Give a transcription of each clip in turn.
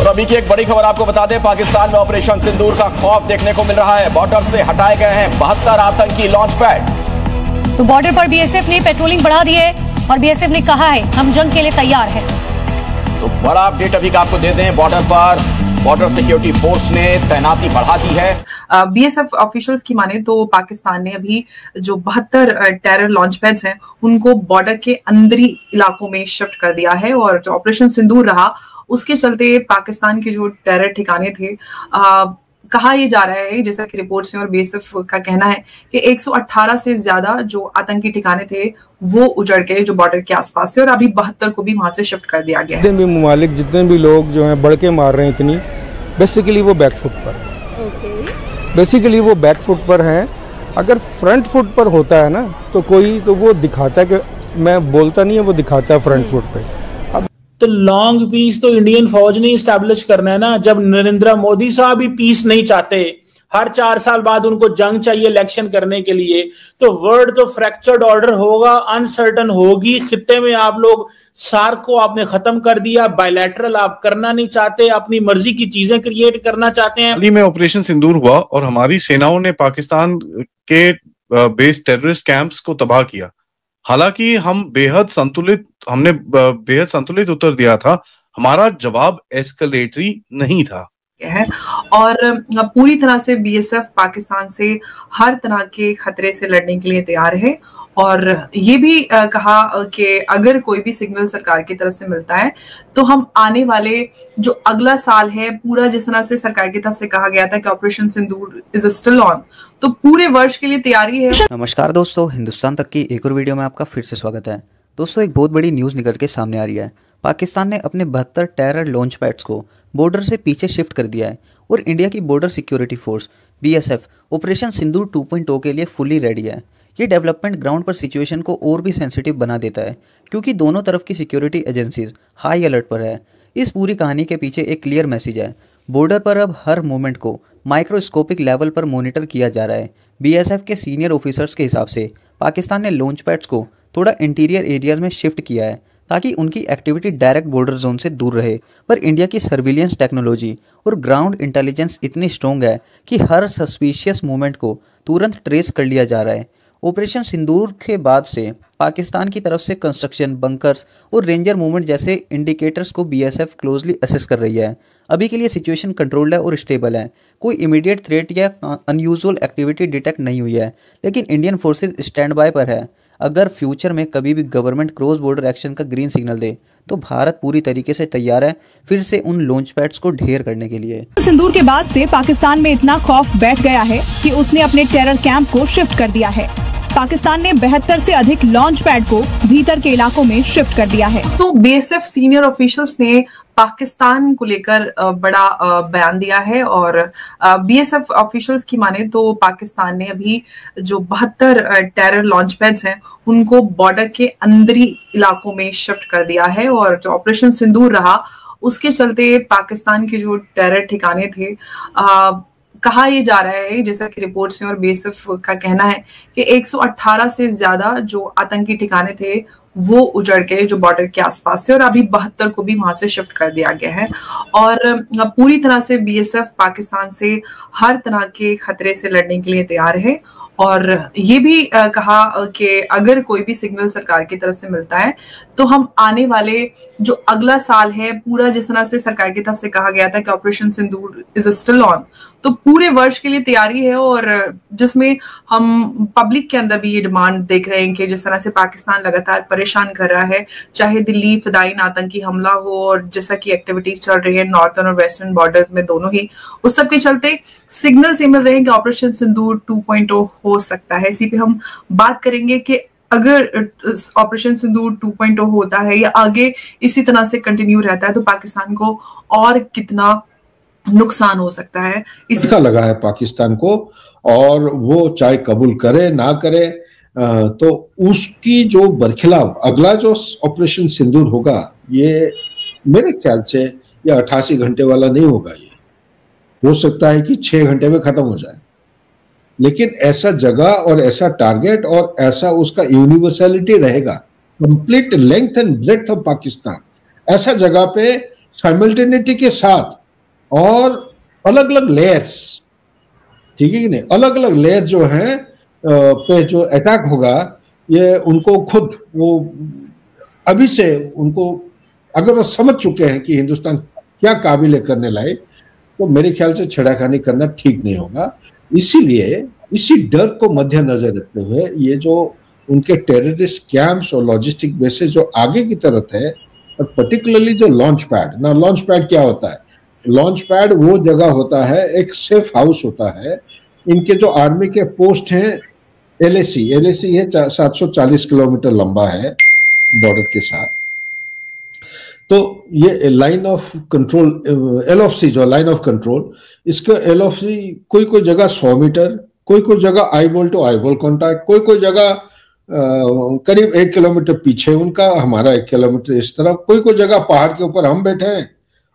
और अभी की एक बड़ी खबर आपको बता दें, पाकिस्तान में ऑपरेशन सिंदूर का खौफ देखने को मिल रहा है। बॉर्डर से हटाए गए हैं 72 आतंकी लॉन्च पैड। तो बॉर्डर पर बीएसएफ ने पेट्रोलिंग बढ़ा दी है और बीएसएफ ने कहा है हम जंग के लिए तैयार हैं। तो बड़ा अपडेट अभी का आपको दे दें, बॉर्डर सिक्योरिटी फोर्स ने तैनाती बढ़ा दी है। बीएसएफ ऑफिशियल्स की माने तो पाकिस्तान ने अभी जो 72 टेरर लॉन्च पैड्स हैं उनको बॉर्डर के अंदरी इलाकों में शिफ्ट कर दिया है और जो ऑपरेशन सिंदूर रहा उसके चलते पाकिस्तान के जो टेरर ठिकाने थे कहा यह जा रहा है, जैसा कि रिपोर्ट से और बीएसएफ का कहना है कि 118 से ज्यादा जो आतंकी ठिकाने थे वो उजड़ गए जो बॉर्डर के आसपास थे और अभी 72 को भी वहां से शिफ्ट कर दिया गया है। जितने भी ममालिक, जितने भी लोग जो हैं बढ़ के मार रहे हैं इतनी, बेसिकली वो बैकफुट पर हैं। अगर फ्रंट फुट पर होता है ना तो कोई तो वो दिखाता है कि मैं बोलता नहीं है, वो दिखाता है फ्रंट फुट पे। तो लॉन्ग पीस तो इंडियन फौज ने इस्टेब्लिश करना है ना। जब नरेंद्र मोदी साहब ही पीस नहीं चाहते, हर 4 साल बाद उनको जंग चाहिए इलेक्शन करने के लिए, तो वर्ल्ड तो फ्रैक्चर्ड ऑर्डर होगा, अनसर्टन होगी। खित्ते में आप लोग सार्क को आपने खत्म कर दिया, बायलैटरल आप करना नहीं चाहते, अपनी मर्जी की चीजें क्रिएट करना चाहते हैं। हाल ही में ऑपरेशन सिंदूर हुआ और हमारी सेनाओं ने पाकिस्तान के बेस टेररिस्ट कैंप्स को तबाह किया। हालांकि हमने बेहद संतुलित उत्तर दिया था, हमारा जवाब एस्केलेटरी नहीं था। है और पूरी तरह से बीएसएफ पाकिस्तान से हर तरह के खतरे से लड़ने के लिए तैयार है और ये भी कहा कि अगर कोई भी सिग्नल सरकार की तरफ से मिलता है तो हम आने वाले जो अगला साल है पूरा, जिस तरह से सरकार की तरफ से कहा गया था कि operation Sindoor is still on, तो पूरे वर्ष के लिए तैयारी है। नमस्कार दोस्तों, हिंदुस्तान तक की एक और वीडियो में आपका फिर से स्वागत है। दोस्तों, एक बहुत बड़ी न्यूज़ निकल के सामने आ रही है। पाकिस्तान ने अपने 72 टेरर लॉन्च पैड्स को बॉर्डर से पीछे शिफ्ट कर दिया है और इंडिया की border security force BSF operation Sindoor 2.0 के लिए फुली रेडी है। ये डेवलपमेंट ग्राउंड पर सिचुएशन को और भी सेंसिटिव बना देता है क्योंकि दोनों तरफ की सिक्योरिटी एजेंसीज हाई अलर्ट पर है। इस पूरी कहानी के पीछे एक क्लियर मैसेज है। बॉर्डर पर अब हर मूवमेंट को माइक्रोस्कोपिक लेवल पर मॉनिटर किया जा रहा है। बीएसएफ के सीनियर ऑफिसर्स के हिसाब से पाकिस्तान ने लॉन्च पैड्स को थोड़ा इंटीरियर एरियाज में शिफ्ट किया है ताकि उनकी एक्टिविटी डायरेक्ट बॉर्डर जोन से दूर रहे। पर इंडिया की सर्विलियंस टेक्नोलॉजी और ग्राउंड इंटेलिजेंस इतनी स्ट्रॉन्ग है कि हर सस्पिशियस मूवमेंट को तुरंत ट्रेस कर लिया जा रहा है। ऑपरेशन सिंदूर के बाद से पाकिस्तान की तरफ से कंस्ट्रक्शन, बंकर्स और रेंजर मूवमेंट जैसे इंडिकेटर्स को बीएसएफ क्लोजली असेस कर रही है। अभी के लिए सिचुएशन कंट्रोल्ड है और स्टेबल है। कोई इमीडिएट थ्रेट या अनयूजुअल एक्टिविटी डिटेक्ट नहीं हुई है, लेकिन इंडियन फोर्सेज स्टैंड बाय पर है। अगर फ्यूचर में कभी भी गवर्नमेंट क्रॉस बॉर्डर एक्शन का ग्रीन सिग्नल दे तो भारत पूरी तरीके से तैयार है फिर से उन लॉन्च पैड्स को ढेर करने के लिए। सिंदूर के बाद से पाकिस्तान में इतना खौफ बैठ गया है कि उसने अपने टेरर कैंप को शिफ्ट कर दिया है। पाकिस्तान ने 72 से अधिक लॉन्च पैड को भीतर के इलाकों में शिफ्ट कर दिया है। तो बीएसएफ सीनियर ऑफिशियल्स ने पाकिस्तान को लेकर बड़ा बयान दिया है और बीएसएफ ऑफिशियल्स की माने तो पाकिस्तान ने अभी जो 72 टेरर लॉन्च पैड्स हैं उनको बॉर्डर के अंदरी इलाकों में शिफ्ट कर दिया है और जो ऑपरेशन सिंदूर रहा उसके चलते पाकिस्तान के जो टेरर ठिकाने थे कहा यह जा रहा है, जैसा कि रिपोर्ट से और बीएसएफ का कहना है कि 118 से ज्यादा जो आतंकी ठिकाने थे वो उजड़ गए जो बॉर्डर के आसपास थे और अभी 72 को भी वहां से शिफ्ट कर दिया गया है और पूरी तरह से बीएसएफ पाकिस्तान से हर तरह के खतरे से लड़ने के लिए तैयार है और ये भी कहा कि अगर कोई भी सिग्नल सरकार की तरफ से मिलता है तो हम आने वाले जो अगला साल है पूरा, जिस तरह से सरकार की तरफ से कहा गया था कि operation Sindoor is still on, तो पूरे वर्ष के लिए तैयारी है और जिसमें हम पब्लिक के अंदर भी ये डिमांड देख रहे हैं कि जिस तरह से पाकिस्तान लगातार परेशान कर रहा है, चाहे दिल्ली फिदायीन आतंकी हमला हो और जैसा कि एक्टिविटीज चल रही है नॉर्थर्न और वेस्टर्न बॉर्डर में दोनों ही, उस सब के चलते सिग्नल से मिल रहे हैं कि ऑपरेशन सिंदूर 2.0 हो सकता है। इसी पे हम बात करेंगे कि अगर ऑपरेशन सिंदूर 2.0 होता है या आगे इसी तरह से कंटिन्यू रहता है तो पाकिस्तान को और कितना नुकसान हो सकता है। इसका लगा है पाकिस्तान को और वो चाहे कबूल करे ना करे तो उसकी जो बरखिलाफ अगला जो ऑपरेशन सिंदूर होगा ये मेरे ख्याल से ये 88 घंटे वाला नहीं होगा। ये हो सकता है कि 6 घंटे में खत्म हो जाए, लेकिन ऐसा जगह और ऐसा टारगेट और ऐसा उसका यूनिवर्सलिटी रहेगा, complete length and breadth of Pakistan, ऐसा जगह पे साइमल्टेनिटी के साथ और अलग अलग लेयर्स, ठीक है कि नहीं, अलग अलग लेयर जो है पे जो अटैक होगा, ये उनको खुद वो अभी से उनको अगर वो समझ चुके हैं कि हिंदुस्तान क्या काबिल है करने लायक, तो मेरे ख्याल से छेड़खानी करना ठीक नहीं होगा। इसीलिए इसी डर को मद्देनजर रखते हुए ये जो उनके टेररिस्ट कैंप्स और लॉजिस्टिक बेसेस जो आगे की तरफ है, और पर्टिकुलरली जो लॉन्च पैड ना, लॉन्च पैड क्या होता है? लॉन्च पैड वो जगह होता है, एक सेफ हाउस होता है। इनके जो आर्मी के पोस्ट हैं, एलएसी है 740 किलोमीटर लंबा है बॉर्डर के साथ। तो ये लाइन ऑफ कंट्रोल, एलओसी जो लाइन ऑफ कंट्रोल, इसका एलओसी कोई कोई जगह 100 मीटर, कोई कोई जगह आईबॉल टू आईबॉल कॉन्टैक्ट, कोई कोई जगह करीब 1 किलोमीटर पीछे उनका, हमारा 1 किलोमीटर इस तरफ, कोई कोई जगह पहाड़ के ऊपर हम बैठे हैं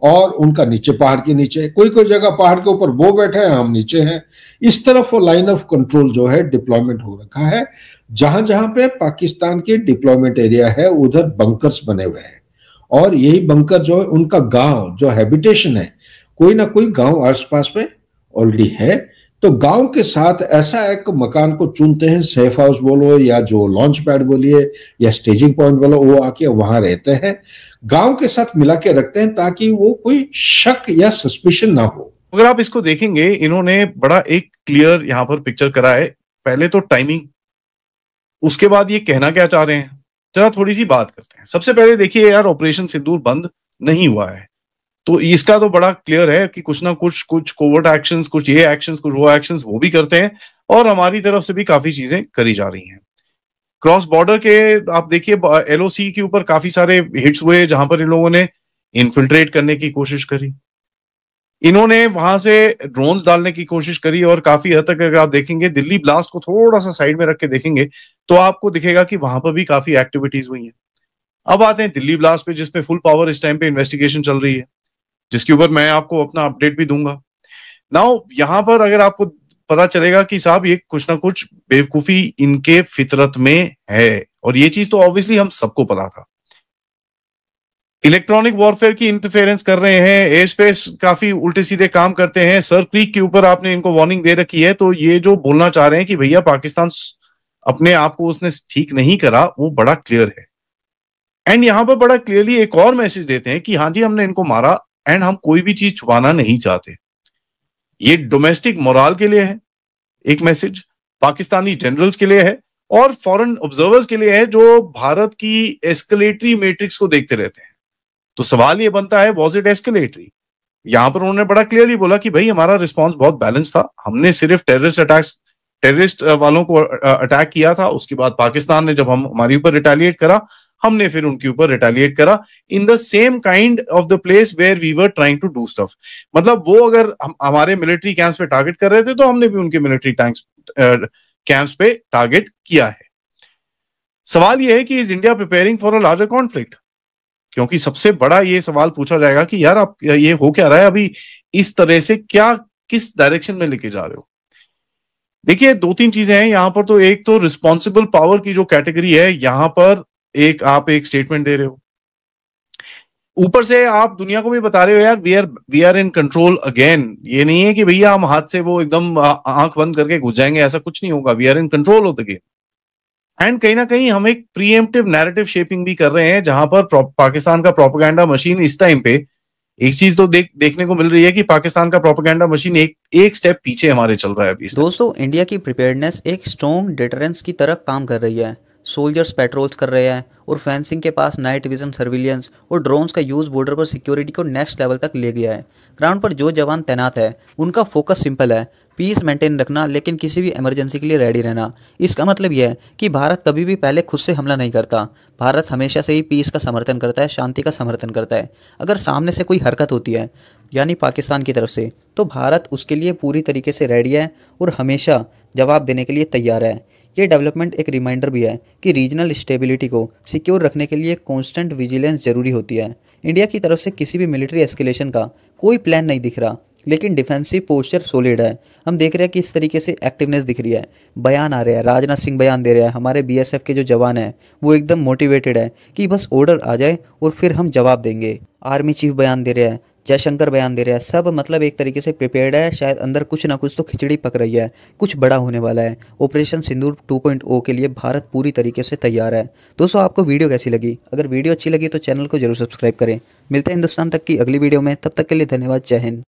और उनका नीचे पहाड़ के नीचे, कोई कोई जगह पहाड़ के ऊपर वो बैठे हैं, हम नीचे हैं। इस तरफ वो लाइन ऑफ कंट्रोल जो है डिप्लॉयमेंट हो रखा है। जहां जहां पे पाकिस्तान के डिप्लॉयमेंट एरिया है उधर बंकर्स बने हुए हैं, और यही बंकर जो है उनका गांव जो हैबिटेशन है, कोई ना कोई गांव आसपास में ऑलरेडी है। तो गांव के साथ ऐसा एक मकान को चुनते हैं, सेफ हाउस बोलो या जो लॉन्च पैड बोलिए या स्टेजिंग पॉइंट बोलो, वो आके वहां रहते हैं, गांव के साथ मिला के रखते हैं ताकि वो कोई शक या सस्पिशन ना हो। अगर आप इसको देखेंगे, इन्होंने बड़ा एक क्लियर यहां पर पिक्चर करा है। पहले तो टाइमिंग, उसके बाद ये कहना क्या चाह रहे हैं, जरा थोड़ी सी बात करते हैं। सबसे पहले देखिए यार, ऑपरेशन सिंदूर बंद नहीं हुआ है, तो इसका तो बड़ा क्लियर है कि कुछ ना कुछ कोवर्ट एक्शंस, कुछ ये एक्शंस, कुछ वो एक्शंस वो भी करते हैं, और हमारी तरफ से भी काफी चीजें करी जा रही हैं। क्रॉस बॉर्डर के आप देखिए, एलओसी के ऊपर काफी सारे हिट्स हुए जहां पर इन लोगों ने इन्फिल्ट्रेट करने की कोशिश करी, इन्होंने वहां से ड्रोन्स डालने की कोशिश करी, और काफी हद तक अगर आप देखेंगे, दिल्ली ब्लास्ट को थोड़ा सा साइड में रख के देखेंगे तो आपको दिखेगा कि वहां पर भी काफी एक्टिविटीज हुई हैं। अब आते हैं दिल्ली ब्लास्ट पे, जिसपे फुल पावर इस टाइम पे इन्वेस्टिगेशन चल रही है, जिसके ऊपर मैं आपको अपना अपडेट भी दूंगा। नाउ यहां पर अगर आपको पता चलेगा कि साहब ये कुछ ना कुछ बेवकूफी इनके फितरत में है, और ये चीज तो ऑब्वियसली हम सबको पता था। इलेक्ट्रॉनिक वॉरफेयर की इंटरफेरेंस कर रहे हैं, एयर स्पेस काफी उल्टे सीधे काम करते हैं, सर क्रीक के ऊपर आपने इनको वार्निंग दे रखी है। तो ये जो बोलना चाह रहे हैं कि भैया पाकिस्तान अपने आप को उसने ठीक नहीं करा, वो बड़ा क्लियर है। एंड यहां पर बड़ा क्लियरली एक और मैसेज देते हैं कि हाँ जी, हमने इनको मारा एंड हम कोई भी चीज छुपाना नहीं चाहते। ये डोमेस्टिक मोराल के लिए है एक मैसेज, पाकिस्तानी जनरल्स के लिए है, और फॉरेन ऑब्जर्वर्स के लिए है जो भारत की एस्केलेटरी मैट्रिक्स को देखते रहते हैं। तो सवाल ये बनता है, वॉज इट एस्केलेटरी? यहां पर उन्होंने बड़ा क्लियरली बोला कि भाई हमारा रिस्पॉन्स बहुत बैलेंस था, हमने सिर्फ टेररिस्ट वालों को अटैक किया था, उसके बाद पाकिस्तान ने जब हमारे ऊपर रिटेलिएट करा, हमने फिर उनके ऊपर रिटेलिएट करा in the same kind of the place where we were trying to do stuff. मतलब वो अगर हमारे मिलिट्री कैंप्स पे टारगेट कर रहे थे, तो हमने भी उनके मिलिट्री कैंप्स पे टारगेट किया है। सवाल ये है कि is India preparing for a larger conflict? क्योंकि सबसे बड़ा ये सवाल पूछा जाएगा कि यार आप ये हो क्या रहा है अभी, इस तरह से क्या किस डायरेक्शन में लेके जा रहे हो? देखिए, दो तीन चीजें हैं यहां पर। तो एक तो रिस्पॉन्सिबल पावर की जो कैटेगरी है, यहां पर आप एक स्टेटमेंट दे रहे हो, ऊपर से आप दुनिया को भी बता रहे हो यार we are in control again. ये नहीं है कि भैया हम हाथ से वो एकदम आंख बंद करके घुस जाएंगे, ऐसा कुछ नहीं होगा। We are in control of the game. And कहीं ना कहीं हम एक प्रीएम्प्टिव नैरेटिव शेपिंग भी कर रहे हैं, जहां पर पाकिस्तान का प्रोपेगेंडा मशीन इस टाइम पे एक चीज तो देखने को मिल रही है कि पाकिस्तान का प्रोपेगेंडा मशीन एक स्टेप पीछे हमारे चल रहा है अभी। दोस्तों, इंडिया की प्रिपेयर्डनेस एक स्ट्रॉन्ग डिटरेंस की तरह काम कर रही है। सोल्जर्स पेट्रोल्स कर रहे हैं और फेंसिंग के पास नाइट विजन सर्विलियंस और ड्रोन्स का यूज बॉर्डर पर सिक्योरिटी को नेक्स्ट लेवल तक ले गया है। ग्राउंड पर जो जवान तैनात है उनका फोकस सिंपल है, पीस मेंटेन रखना, लेकिन किसी भी इमरजेंसी के लिए रेडी रहना। इसका मतलब यह है कि भारत कभी भी पहले खुद से हमला नहीं करता। भारत हमेशा से ही पीस का समर्थन करता है, शांति का समर्थन करता है। अगर सामने से कोई हरकत होती है यानी पाकिस्तान की तरफ से, तो भारत उसके लिए पूरी तरीके से रेडी है और हमेशा जवाब देने के लिए तैयार है। ये डेवलपमेंट एक रिमाइंडर भी है कि रीजनल स्टेबिलिटी को सिक्योर रखने के लिए कॉन्स्टेंट विजिलेंस जरूरी होती है। इंडिया की तरफ से किसी भी मिलिट्री एस्केलेशन का कोई प्लान नहीं दिख रहा। लेकिन डिफेंसिव पोस्चर सॉलिड है। हम देख रहे हैं कि इस तरीके से एक्टिवनेस दिख रही है, बयान आ रहे हैं, राजनाथ सिंह बयान दे रहे हैं, हमारे बीएसएफ के जो जवान हैं वो एकदम मोटिवेटेड है कि बस ऑर्डर आ जाए और फिर हम जवाब देंगे। आर्मी चीफ बयान दे रहे हैं, जयशंकर बयान दे रहे हैं, सब मतलब एक तरीके से प्रिपेयर्ड है। शायद अंदर कुछ ना कुछ तो खिचड़ी पक रही है, कुछ बड़ा होने वाला है। ऑपरेशन सिंदूर 2.0 के लिए भारत पूरी तरीके से तैयार है। दोस्तों आपको वीडियो कैसी लगी? अगर वीडियो अच्छी लगी तो चैनल को जरूर सब्सक्राइब करें। मिलते हैं हिंदुस्तान तक की अगली वीडियो में, तब तक के लिए धन्यवाद। जय हिंद।